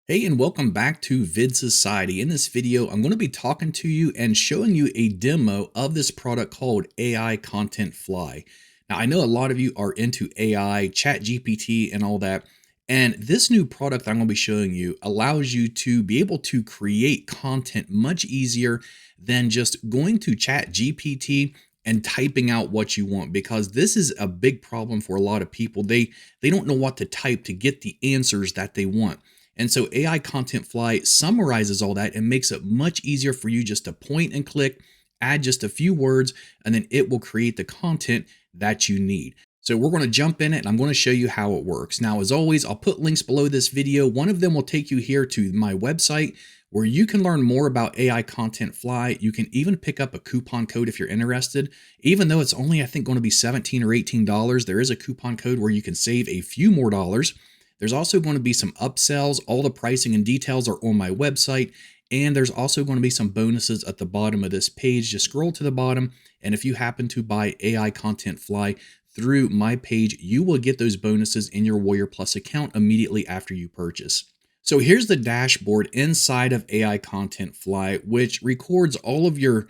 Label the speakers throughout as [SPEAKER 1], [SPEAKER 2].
[SPEAKER 1] Hey, and welcome back to Vid Society. In this video, I'm going to be talking to you and showing you a demo of this product called AI ContentFly. Now, I know a lot of you are into AI, ChatGPT, and all that. And this new product I'm going to be showing you allows you to be able to create content much easier than just going to ChatGPT and typing out what you want, because this is a big problem for a lot of people. They don't know what to type to get the answers that they want. And so AI ContentFly summarizes all that and makes it much easier for you just to point and click, add just a few words, and then it will create the content that you need. So we're going to jump in it and I'm going to show you how it works. Now, as always, I'll put links below this video. One of them will take you here to my website where you can learn more about AI ContentFly. You can even pick up a coupon code if you're interested. Even though it's only, I think, going to be $17 or $18, there is a coupon code where you can save a few more dollars. There's also going to be some upsells. All the pricing and details are on my website. And there's also going to be some bonuses at the bottom of this page. Just scroll to the bottom. And if you happen to buy AI ContentFly through my page, you will get those bonuses in your Warrior Plus account immediately after you purchase. So here's the dashboard inside of AI ContentFly, which records all of your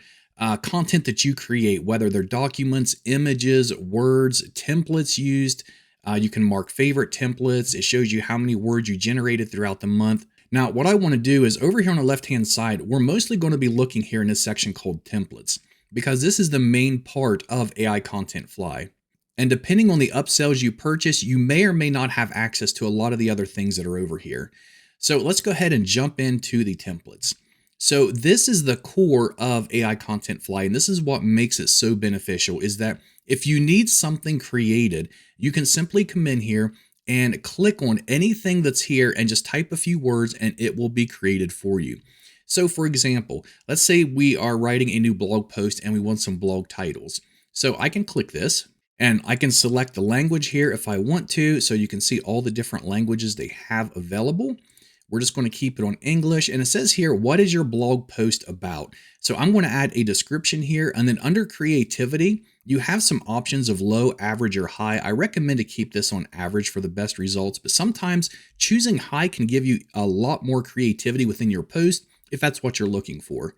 [SPEAKER 1] content that you create, whether they're documents, images, words, templates used. You can mark favorite templates. It shows you how many words you generated throughout the month. Now, what I want to do is over here on the left-hand side, we're mostly going to be looking here in this section called templates, because this is the main part of AI ContentFly. And depending on the upsells you purchase, you may or may not have access to a lot of the other things that are over here. So let's go ahead and jump into the templates. So this is the core of AI ContentFly, and this is what makes it so beneficial, is that if you need something created, you can simply come in here and click on anything that's here and just type a few words and it will be created for you. So for example, let's say we are writing a new blog post and we want some blog titles. So I can click this and I can select the language here if I want to, so you can see all the different languages they have available. We're just going to keep it on English. And it says here, what is your blog post about? So I'm going to add a description here. And then under creativity, you have some options of low, average, or high. I recommend to keep this on average for the best results, but sometimes choosing high can give you a lot more creativity within your post if that's what you're looking for.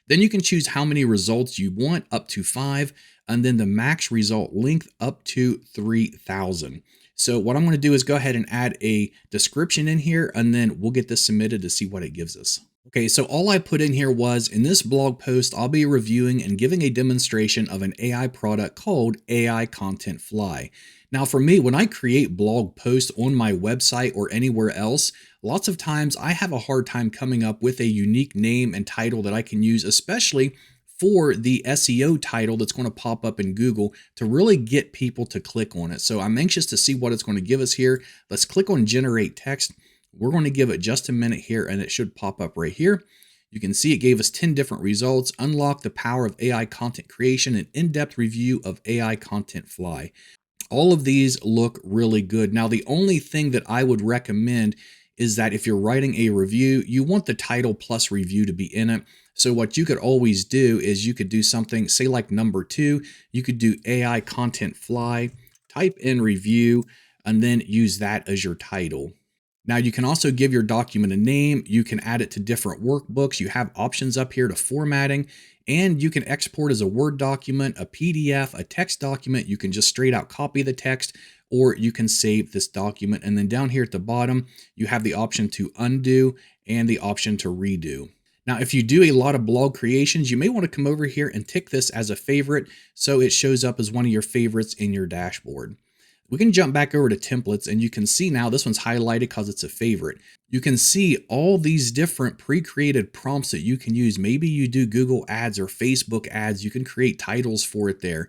[SPEAKER 1] Then you can choose how many results you want, up to 5, and then the max result length up to 3,000. So what I'm going to do is go ahead and add a description in here, and then we'll get this submitted to see what it gives us. Okay, so all I put in here was, in this blog post, I'll be reviewing and giving a demonstration of an AI product called AI ContentFly. Now for me, when I create blog posts on my website or anywhere else, lots of times I have a hard time coming up with a unique name and title that I can use, especially for the SEO title that's going to pop up in Google to really get people to click on it. So I'm anxious to see what it's going to give us here. Let's click on generate text. We're going to give it just a minute here and it should pop up right here. You can see it gave us 10 different results. Unlock the power of AI content creation, an in-depth review of AI ContentFly. All of these look really good. Now, the only thing that I would recommend is that if you're writing a review, you want the title plus review to be in it. So what you could always do is you could do something, say like number 2, you could do AI ContentFly, type in review, and then use that as your title. Now you can also give your document a name. You can add it to different workbooks. You have options up here to formatting, and you can export as a Word document, a PDF, a text document. You can just straight out copy the text, or you can save this document. And then down here at the bottom, you have the option to undo and the option to redo. Now, if you do a lot of blog creations, you may want to come over here and tick this as a favorite so it shows up as one of your favorites in your dashboard. We can jump back over to templates and you can see now this one's highlighted because it's a favorite. You can see all these different pre-created prompts that you can use. Maybe you do Google ads or Facebook ads. You can create titles for it there.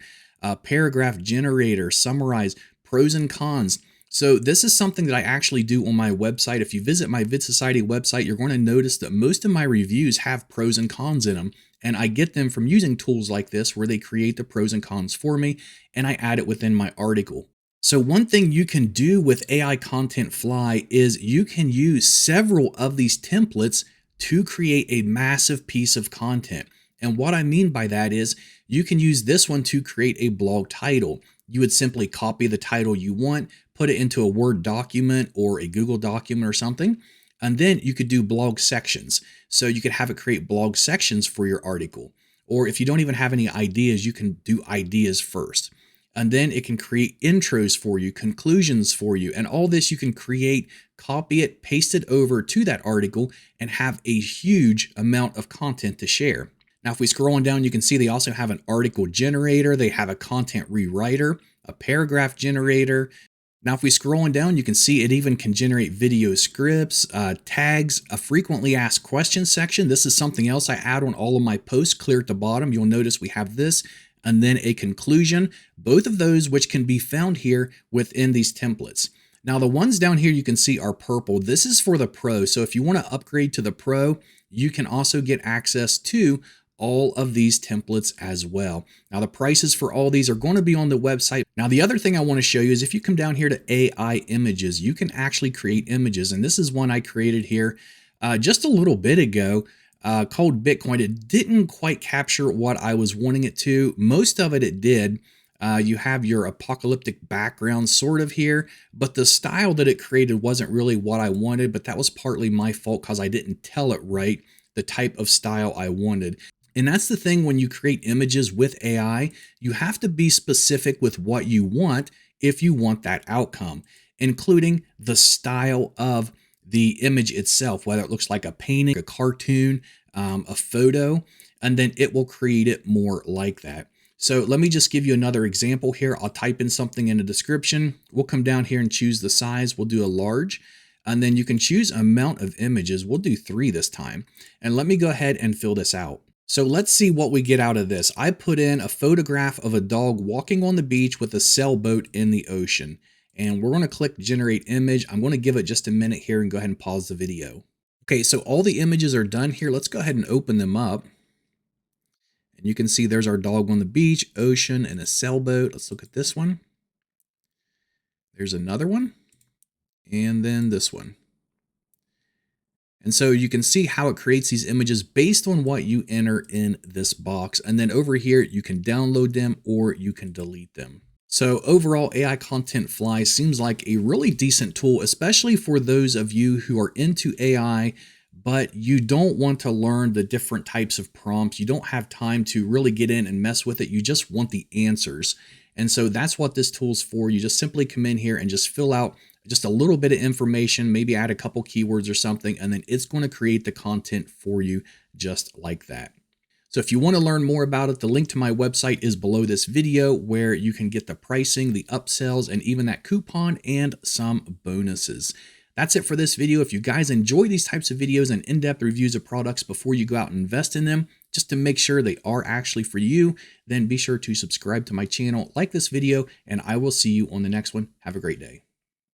[SPEAKER 1] Paragraph generator, summarize, pros and cons. So this is something that I actually do on my website. If you visit my Vid Society website, you're going to notice that most of my reviews have pros and cons in them. And I get them from using tools like this where they create the pros and cons for me and I add it within my article. So one thing you can do with AI ContentFly is you can use several of these templates to create a massive piece of content. And what I mean by that is you can use this one to create a blog title. You would simply copy the title you want, put it into a Word document or a Google document or something, And then you could do blog sections. So you could have it create blog sections for your article. Or if you don't even have any ideas, you can do ideas first. And then it can create intros for you, conclusions for you, and all this you can create, copy it, paste it over to that article, and have a huge amount of content to share. Now, if we scroll on down, you can see they also have an article generator, they have a content rewriter, a paragraph generator. Now, if we scroll on down, you can see it even can generate video scripts, tags, a frequently asked questions section. This is something else I add on all of my posts, clear at the bottom. You'll notice we have this, and then a conclusion, both of those which can be found here within these templates. Now, the ones down here you can see are purple. This is for the pro. So if you want to upgrade to the pro, you can also get access to all of these templates as well. Now, the prices for all these are going to be on the website. Now, the other thing I want to show you is if you come down here to AI images, you can actually create images. And this is one I created here just a little bit ago called Bitcoin. It didn't quite capture what I was wanting it to. Most of it did. You have your apocalyptic background sort of here, but the style that it created wasn't really what I wanted, but that was partly my fault because I didn't tell it right, the type of style I wanted. And that's the thing when you create images with AI, you have to be specific with what you want if you want that outcome, including the style of the image itself, whether it looks like a painting, a cartoon, a photo, and then it will create it more like that. So let me just give you another example here. I'll type in something in the description. We'll come down here and choose the size. We'll do a large. And then you can choose amount of images. We'll do 3 this time. And let me go ahead and fill this out. So let's see what we get out of this. I put in a photograph of a dog walking on the beach with a sailboat in the ocean. And we're going to click generate image. I'm going to give it just a minute here and go ahead and pause the video. Okay, so all the images are done here. Let's go ahead and open them up. And you can see there's our dog on the beach, ocean, and a sailboat. Let's look at this one. There's another one. And then this one. And so you can see how it creates these images based on what you enter in this box. And then over here, you can download them or you can delete them. So overall, AI ContentFly seems like a really decent tool, especially for those of you who are into AI, but you don't want to learn the different types of prompts. You don't have time to really get in and mess with it. You just want the answers. And so that's what this tool's for. You just simply come in here and just fill out just a little bit of information, maybe add a couple keywords or something, and then it's going to create the content for you just like that. So if you want to learn more about it, the link to my website is below this video where you can get the pricing, the upsells, and even that coupon and some bonuses. That's it for this video. If you guys enjoy these types of videos and in-depth reviews of products before you go out and invest in them, just to make sure they are actually for you, then be sure to subscribe to my channel, like this video, and I will see you on the next one. Have a great day.